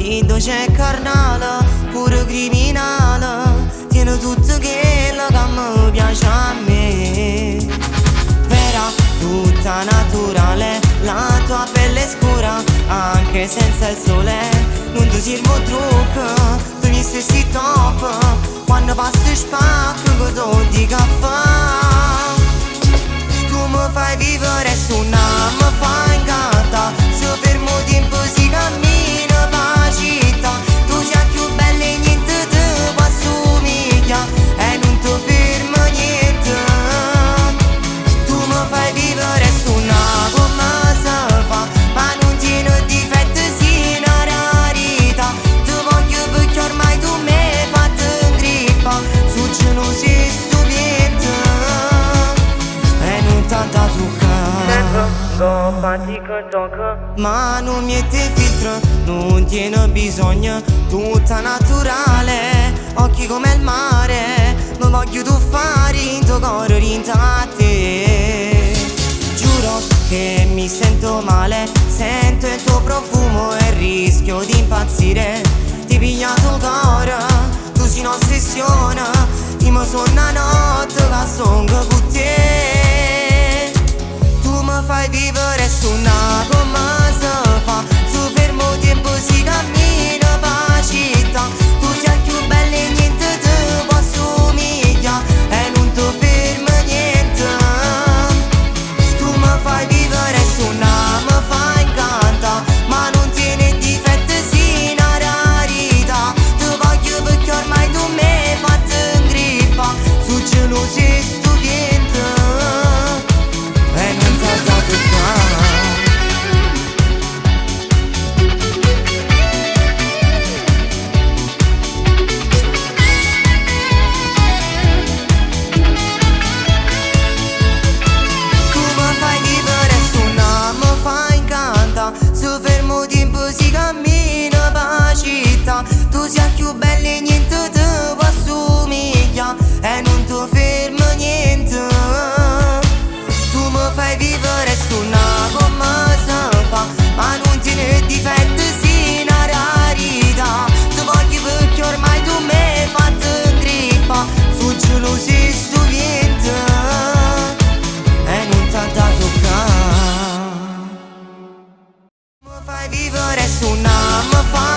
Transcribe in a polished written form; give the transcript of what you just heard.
Quando c'è carnale, pure criminale, tiene tutto quello che mi piace a me. Vera, tutta naturale, la tua pelle scura, anche senza il sole. Non ti servo trucco, tu mi stessi top. Quando passi spacco, che tu di caffè. Tu mi fai vivere su una, mi fai incantare. Se fermo tempo si cammina per città. Tu sei più bella e niente ti può assomigliare, e non ti fermo niente. Tu mi fai vivere su una, come si fa, ma non tiene difetti, sì una rarità. Ti voglio perché ormai tu mi hai fatto in grippa. Su gelosi stupiente e non tanta trucca. Ma non mette filtro, non tiene bisogno, tutta naturale, occhi come il mare. Non voglio tuffare in tuo cuore, rinta a te. Giuro che mi sento male, sento il tuo profumo e rischio di impazzire. Ti pigliato il cuore, tu sei un'ossessione. Io mi sono una notte che sono con te. Tu mi fai vivere su una, come si fa. Su fermo tempo si cammina per città. Tu sei più bella e niente ti può assomigliare, e non ti fermo niente. Tu mi fai vivere su una, mi fai incantare, ma non tiene difetti, sì una rarità. Ti voglio perché ormai tu mi hai fatto in grippa. Su gelosi stupiente e non t'ho dato qua. Tu mi fai vivere su una, mi fai incantare. Se fermo tempo si cammina per città. Tu sei più bella e niente ti può assomigliare, e non ti fermo niente. Tu mi fai vivere su una, come si fa, ma non tiene difetti, sì una rarità. Ti voglio perché ormai tu mi hai fatto in grippa. Su gelosi stupiente e non t'ho dato qua. Mi fai vivere su una, mi fai